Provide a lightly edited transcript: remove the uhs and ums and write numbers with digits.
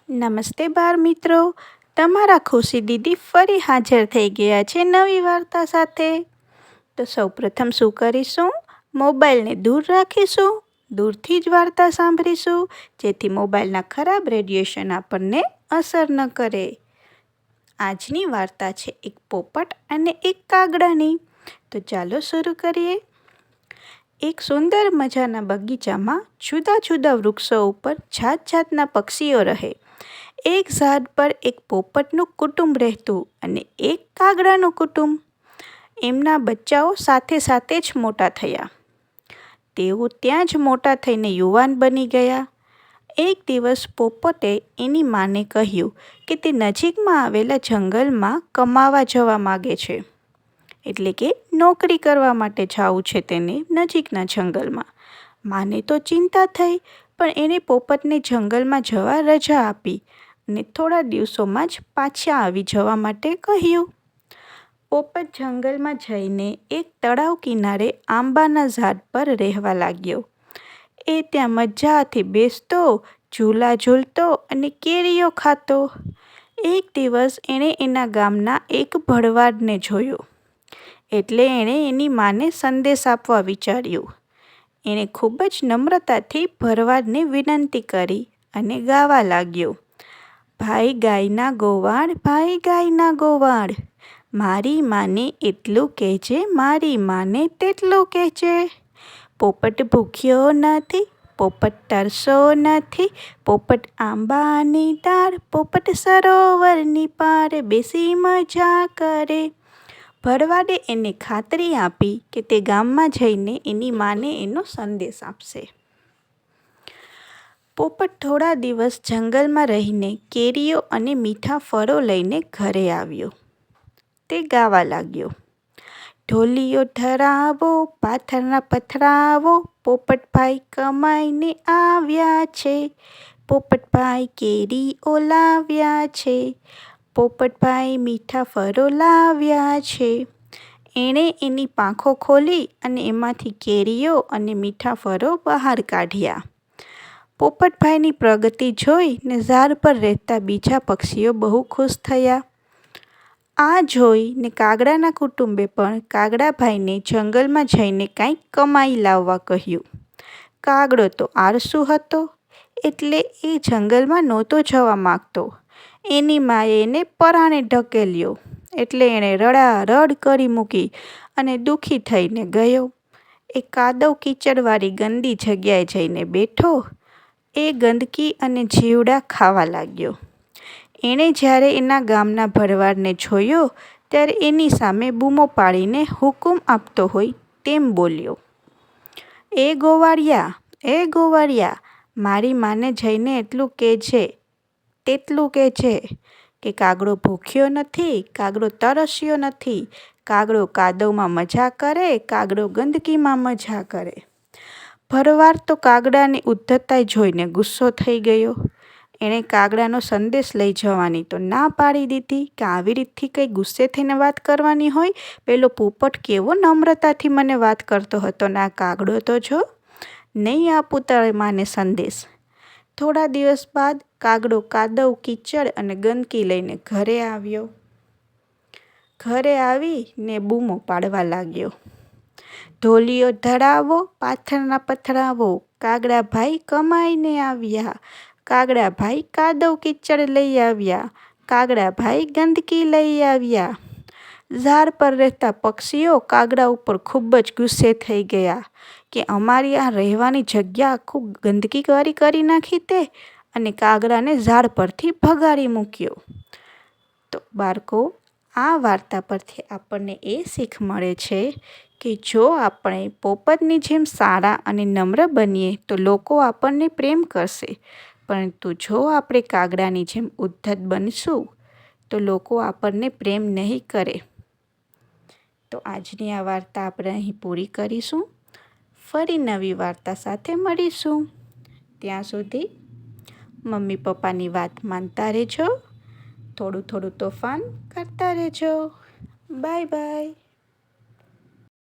નમસ્તે બાળ મિત્રો, તમારા ખુશી દીદી ફરી હાજર થઈ ગયા છે નવી વાર્તા સાથે. તો સૌપ્રથમ શું કરીશું? મોબાઈલને દૂર રાખીશું, દૂરથી જ વાર્તા સાંભળીશું, જેથી મોબાઈલના ખરાબ રેડિયેશન આપણને અસર ન કરે. આજની વાર્તા છે એક પોપટ અને એક કાગડાની. તો ચાલો શરૂ કરીએ. એક સુંદર મજાના બગીચામાં જુદા જુદા વૃક્ષો ઉપર જાત જાતના પક્ષીઓ રહે. એક ઝાડ પર એક પોપટનું કુટુંબ રહેતું અને એક કાગડાનું કુટુંબ. એમના બચ્ચાઓ સાથે સાથે જ મોટા થયા. તેઓ ત્યાં જ મોટા થઈને યુવાન બની ગયા. એક દિવસ પોપટે એની માને કહ્યું કે તે નજીકમાં આવેલા જંગલમાં કમાવા જવા માગે છે. એટલે કે નોકરી કરવા માટે જવું છે તેને નજીકના જંગલમાં. માને તો ચિંતા થઈ, પણ એણે પોપટને જંગલમાં જવા રજા આપી અને થોડા દિવસોમાં જ પાછા આવી જવા માટે કહ્યું. પોપટ જંગલમાં જઈને એક તળાવ કિનારે આંબાના ઝાડ પર રહેવા લાગ્યો. એ ત્યાં મજાથી બેસતો, ઝૂલા ઝૂલતો અને કેરીઓ ખાતો. એક દિવસ એણે એના ગામના એક ભરવાડને જોયો. એટલે એણે એની માને સંદેશ આપવા વિચાર્યું. એણે ખૂબ જ નમ્રતાથી ભરવાડને વિનંતી કરી અને ગાવા લાગ્યો. ભાઈ ગાયના ગોવાળ, ભાઈ ગાયના ગોવાળ, મારી માને એટલું કહેજે, મારી માને તેટલું કહેજે. પોપટ ભૂખ્યો નથી, પોપટ તરસો નથી, પોપટ આંબાની ડાળ, પોપટ સરોવરની પાર બેસી મજા કરે. ભરવાડે એને ખાતરી આપી કે તે ગામમાં જઈને એની માને એનો સંદેશ આપશે. પોપટ થોડા દિવસ જંગલમાં રહીને કેરીઓ અને મીઠા ફળો લઈને ઘરે આવ્યો. તે ગાવા લાગ્યો. ઢોલિયો ધરાવો, પાથરના પથરાવો, પોપટભાઈ કમાઈને આવ્યા છે, પોપટભાઈ કેરીઓ લાવ્યા છે, પોપટભાઈ મીઠા ફળો લાવ્યા છે. એણે એની પાંખો ખોલી અને એમાંથી કેરીઓ અને મીઠા ફળો બહાર કાઢ્યા. પોપટભાઈની પ્રગતિ જોઈને ઝાડ પર રહેતા બીજા પક્ષીઓ બહુ ખુશ થયા. આ જોઈને કાગડાના કુટુંબે પણ કાગડાભાઈને જંગલમાં જઈને કંઈક કમાઈ લાવવા કહ્યું. કાગડો તો આળસુ હતો, એટલે એ જંગલમાં નહોતો જવા માગતો. એની માએ એને પરાણે ઢકેલ્યો, એટલે એણે રડારડ કરી મૂકી અને દુઃખી થઈને ગયો. એ કાદવ કીચડવાળી ગંદી જગ્યાએ જઈને બેઠો. એ ગંદકી અને જીવડા ખાવા લાગ્યો. એણે જ્યારે એના ગામના ભરવાડને જોયો, ત્યારે એની સામે બૂમો પાડીને હુકુમ આપતો હોય તેમ બોલ્યો. એ ગોવાળિયા, એ ગોવાળિયા, મારી માને જઈને એટલું કહેજે, તેટલું કહેજે કે કાગડો ભૂખ્યો નથી, કાગડો તરસ્યો નથી, કાગડો કાદવમાં મજા કરે, કાગડો ગંદકીમાં મજા કરે. ભરવાડ તો કાગડાની ઉદ્ધતાઈ જોઈને ગુસ્સો થઈ ગયો. એણે કાગડાનો સંદેશ લઈ જવાની તો ના પાડી દીધી કે આવી રીતથી કંઈ ગુસ્સે થઈને વાત કરવાની હોય. પેલો પોપટ કેવો નમ્રતાથી મને વાત કરતો હતો ને આ કાગડો તો જો, નહીં આપું તારે માને સંદેશ. થોડા દિવસ બાદ કાગડો કાદવ કીચડ અને ગંદકી લઈને ઘરે આવ્યો. ઘરે આવીને બૂમો પાડવા લાગ્યો. ઢોલિયો ધરાવો, પાથરના પથરાવો, કાગડાભાઈ કમાઈને આવ્યા, કાગડાભાઈ કાદવ કીચડ લઈ આવ્યા, કાગડાભાઈ ગંદકી લઈ આવ્યા. ઝાડ પર રહેતા પક્ષીઓ કાગડા ઉપર ખૂબ જ ગુસ્સે થઈ ગયા કે અમારી આ રહેવાની જગ્યા આખું ગંદકીવાળી કરી નાખી તે, અને કાગડાને ઝાડ પરથી ભગાડી મૂક્યો. તો બાળકો, આ વાર્તા પરથી આપણને એ શીખ મળે છે કે જો આપણે પોપટની જેમ સારા અને નમ્ર બનીએ તો લોકો આપણને પ્રેમ કરશે, પરંતુ જો આપણે કાગડાની જેમ ઉદ્ધત બનશું તો લોકો આપણને પ્રેમ નહીં કરે. તો આજની આ વાર્તા આપણે અહીં પૂરી કરીશું. ફરી નવી વાર્તા સાથે મળીશું. ત્યાં સુધી મમ્મી પપ્પાની વાત માનતા રહેજો, થોડું થોડું તોફાન કરતા રહેજો. Bye bye.